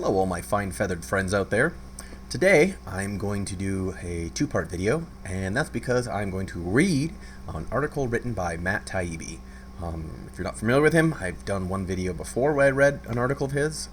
Hello all my fine feathered friends out there. Today I'm going to do a two-part video, and that's because I'm going to read an article written by Matt Taibbi. If you're not familiar with him, I've done one video before where I read an article of his.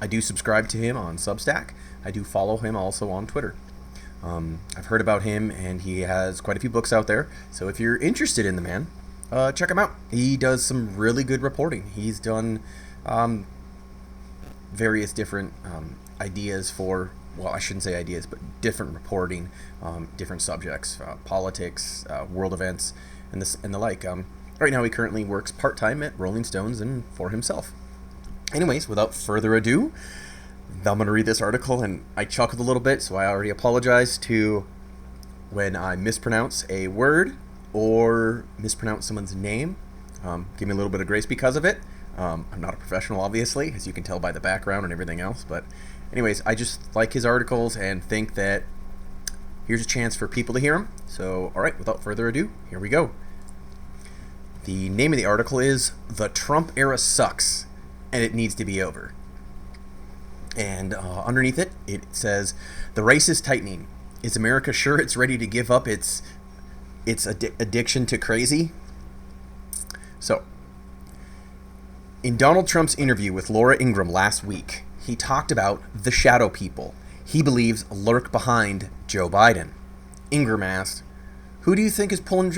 I do subscribe to him on Substack. I do follow him also on Twitter. I've heard about him, and he has quite a few books out there, so if you're interested in the man, check him out. He does some really good reporting. He's done various different ideas for, well, I shouldn't say ideas, but different reporting, different subjects, politics, world events, and the like. Right now he currently works part-time at Rolling Stones and for himself. Anyways, without further ado, I'm going to read this article, and I chuckled a little bit, so I already apologize to when I mispronounce a word or mispronounce someone's name. Give me a little bit of grace because of it. I'm not a professional, obviously, as you can tell by the background and everything else, but anyways, I just like his articles and think that here's a chance for people to hear him. So, alright, without further ado, here we go. The name of the article is "The Trump Era Sucks, and It Needs to Be Over." And underneath it, it says, "The race is tightening. Is America sure it's ready to give up its addiction to crazy?" So, in Donald Trump's interview with Laura Ingraham last week, he talked about the shadow people he believes lurk behind Joe Biden. Ingraham asked, "Who do you think is pulling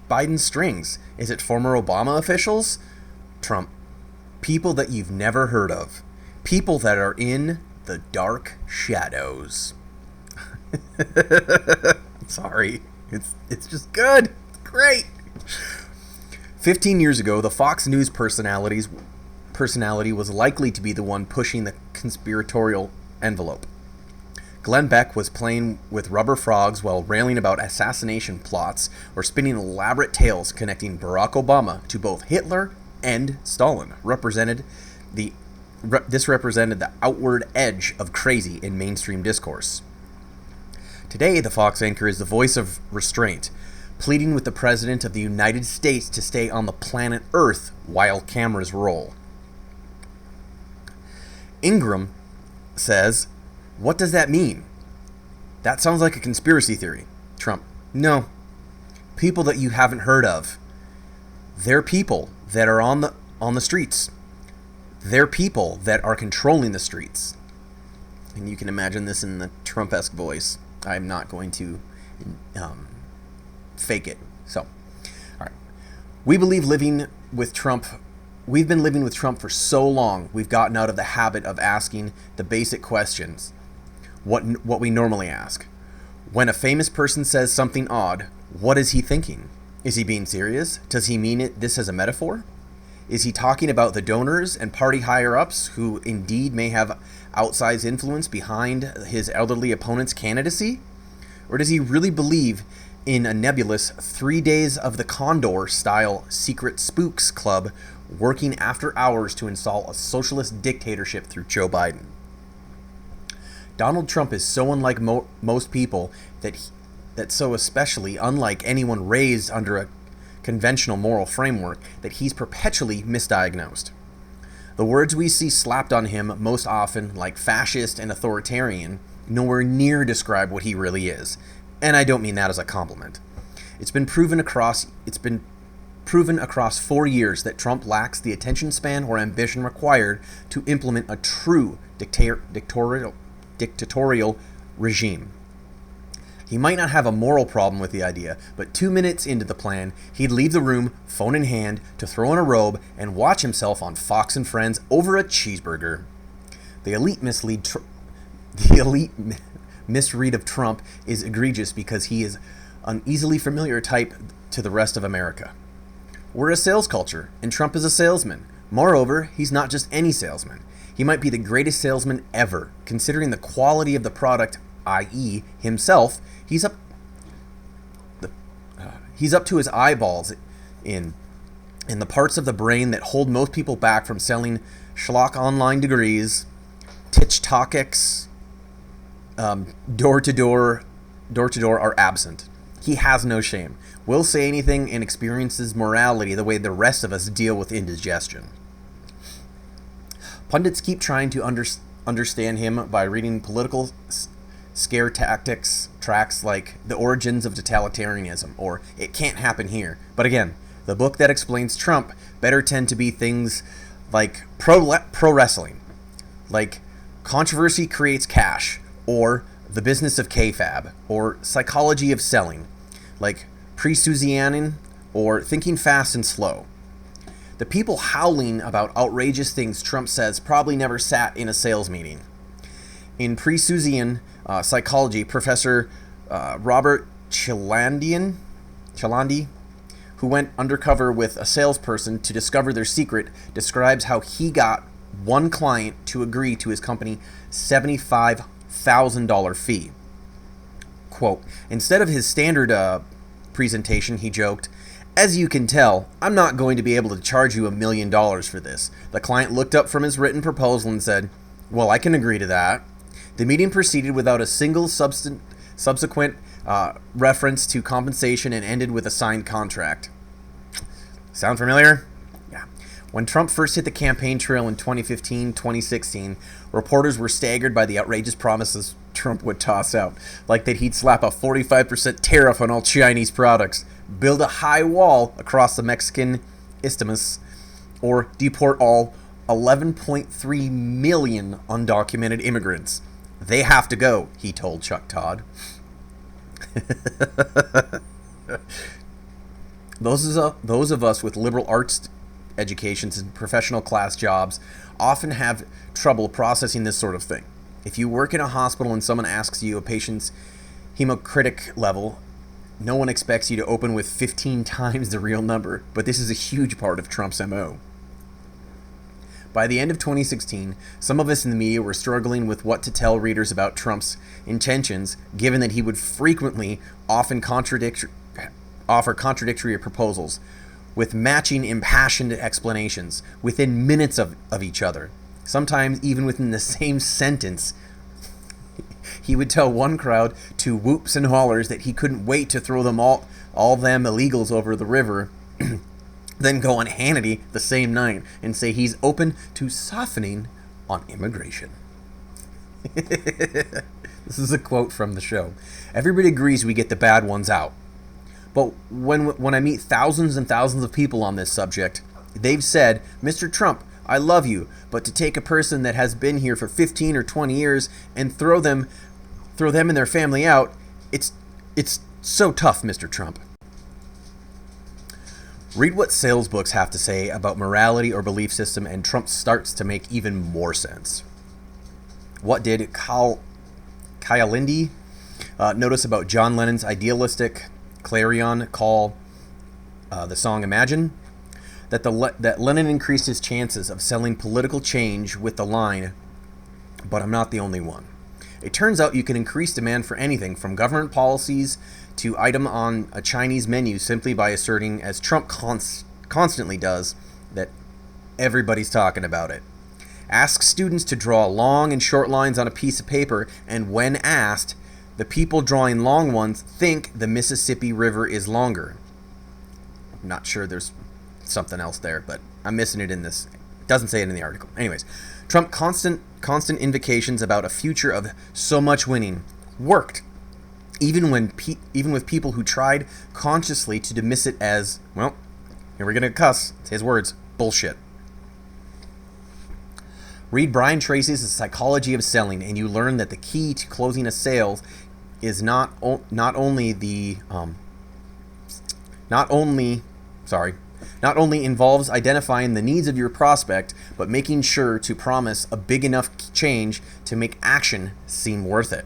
Biden's strings? Is it former Obama officials?" Trump, "People that you've never heard of. People that are in the dark shadows." Sorry. It's just good. It's great. 15 years ago, the Fox News personality was likely to be the one pushing the conspiratorial envelope. Glenn Beck was playing with rubber frogs while railing about assassination plots or spinning elaborate tales connecting Barack Obama to both Hitler and Stalin. This represented the outward edge of crazy in mainstream discourse. Today, the Fox anchor is the voice of restraint, pleading with the President of the United States to stay on the planet Earth while cameras roll. Ingraham says, "What does that mean? That sounds like a conspiracy theory." Trump, "No. People that you haven't heard of. They're people that are on the streets. They're people that are controlling the streets." And you can imagine this in the Trump-esque voice. I'm not going to fake it. So, all right. We've been living with Trump for so long, we've gotten out of the habit of asking the basic questions, what we normally ask. When a famous person says something odd, what is he thinking? Is he being serious? Does he mean this as a metaphor? Is he talking about the donors and party higher-ups who indeed may have outsized influence behind his elderly opponent's candidacy? Or does he really believe in a nebulous 3 Days of the Condor-style secret spooks club working after hours to install a socialist dictatorship through Joe Biden? Donald Trump is so unlike most people that so especially unlike anyone raised under a conventional moral framework that he's perpetually misdiagnosed. The words we see slapped on him most often, like fascist and authoritarian, nowhere near describe what he really is. And I don't mean that as a compliment. It's been proven across 4 years that Trump lacks the attention span or ambition required to implement a true dictatorial regime. He might not have a moral problem with the idea, but 2 minutes into the plan, he'd leave the room, phone in hand, to throw on a robe and watch himself on Fox and Friends over a cheeseburger. The elite misread of Trump is egregious because he is an easily familiar type to the rest of America. We're a sales culture, and Trump is a salesman. Moreover, he's not just any salesman. He might be the greatest salesman ever, considering the quality of the product, i.e. himself. He's up to his eyeballs in the parts of the brain that hold most people back from selling schlock online degrees, titch-tokics, door-to-door are absent. He has no shame, will say anything, and experiences morality the way the rest of us deal with indigestion. Pundits keep trying to understand him by reading political scare tactics tracks like The Origins of Totalitarianism or It Can't Happen Here. But again, the book that explains Trump better tend to be things like pro wrestling, like Controversy Creates Cash, or The Business of Kayfab, or Psychology of Selling, like Pre-Susianin, or Thinking Fast and Slow. The people howling about outrageous things Trump says probably never sat in a sales meeting. In Pre-Susian psychology, Professor Robert Chalandy, who went undercover with a salesperson to discover their secret, describes how he got one client to agree to his company $75,000 fee. Quote, instead of his standard presentation, he joked, "As you can tell, I'm not going to be able to charge you $1 million for this." The client looked up from his written proposal and said, "Well, I can agree to that." The meeting proceeded without a single subsequent reference to compensation and ended with a signed contract. Sound familiar? Yeah. When Trump first hit the campaign trail in 2015-2016, reporters were staggered by the outrageous promises Trump would toss out, like that he'd slap a 45% tariff on all Chinese products, build a high wall across the Mexican isthmus, or deport all 11.3 million undocumented immigrants. They have to go, he told Chuck Todd. Those of us with liberal arts educations and professional class jobs often have trouble processing this sort of thing. If you work in a hospital and someone asks you a patient's hemocritic level, no one expects you to open with 15 times the real number, but this is a huge part of Trump's MO. By the end of 2016, some of us in the media were struggling with what to tell readers about Trump's intentions, given that he would frequently offer contradictory proposals, with matching impassioned explanations within minutes of each other. Sometimes even within the same sentence. He would tell one crowd to whoops and hollers that he couldn't wait to throw them all them illegals over the river, then go on Hannity the same night and say he's open to softening on immigration. This is a quote from the show. Everybody agrees we get the bad ones out. But when I meet thousands and thousands of people on this subject, they've said, "Mr. Trump, I love you, but to take a person that has been here for 15 or 20 years and throw them and their family out, it's so tough, Mr. Trump." Read what sales books have to say about morality or belief system, and Trump starts to make even more sense. What did Chalandy notice about John Lennon's idealistic clarion call the song Imagine? That Lennon increased his chances of selling political change with the line, "But I'm not the only one." It turns out you can increase demand for anything from government policies to item on a Chinese menu simply by asserting, as Trump constantly does, that everybody's talking about it. Ask students to draw long and short lines on a piece of paper, and when asked, the people drawing long ones think the Mississippi River is longer. I'm not sure there's something else there, but I'm missing it in this. It doesn't say it in the article. Anyways, Trump constant invocations about a future of so much winning worked, even with people who tried consciously to dismiss it as, well, here we're gonna cuss. It's his words, bullshit. Read Brian Tracy's The Psychology of Selling, and you learn that the key to closing a sale is not only involves identifying the needs of your prospect, but making sure to promise a big enough change to make action seem worth it.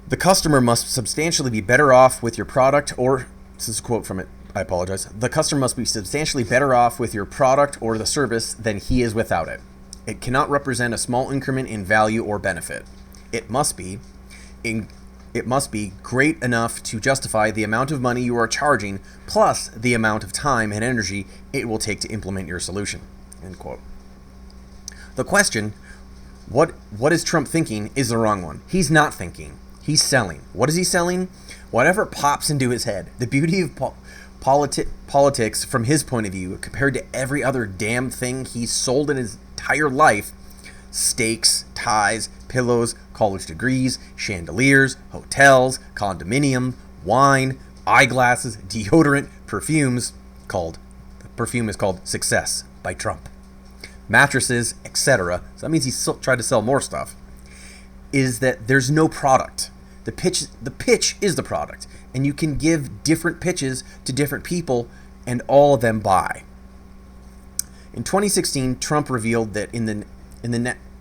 The customer must substantially be better off with your product, or, this is a quote from it, I apologize. The customer must be substantially better off with your product or the service than he is without it. It cannot represent a small increment in value or benefit. It must be great enough to justify the amount of money you are charging, plus the amount of time and energy it will take to implement your solution. End quote. The question, what is Trump thinking, is the wrong one. He's not thinking. He's selling. What is he selling? Whatever pops into his head. The beauty of politics from his point of view, compared to every other damn thing he's sold in entire life, steaks, ties, pillows, college degrees, chandeliers, hotels, condominium, wine, eyeglasses, deodorant, perfumes, the perfume is called Success by Trump, mattresses, etc. So that means he tried to sell more stuff. Is that there's no product. The pitch is the product, and you can give different pitches to different people, and all of them buy. In 2016, Trump revealed that in the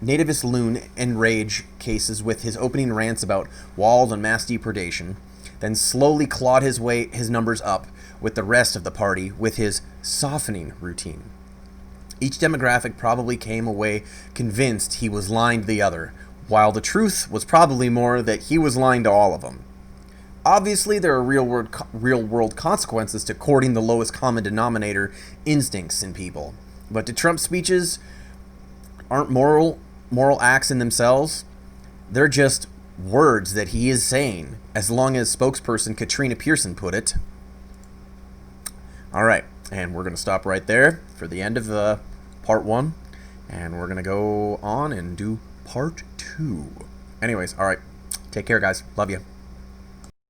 nativist loon enrage cases with his opening rants about walls and mass depredation, then slowly clawed his numbers up with the rest of the party with his softening routine. Each demographic probably came away convinced he was lying to the other, while the truth was probably more that he was lying to all of them. Obviously, there are real-world consequences to courting the lowest common denominator instincts in people. But to Trump's speeches aren't moral acts in themselves. They're just words that he is saying, as long as spokesperson Katrina Pearson put it. All right, and we're going to stop right there for the end of part 1, and we're going to go on and do part 2. Anyways, all right, take care, guys. Love you.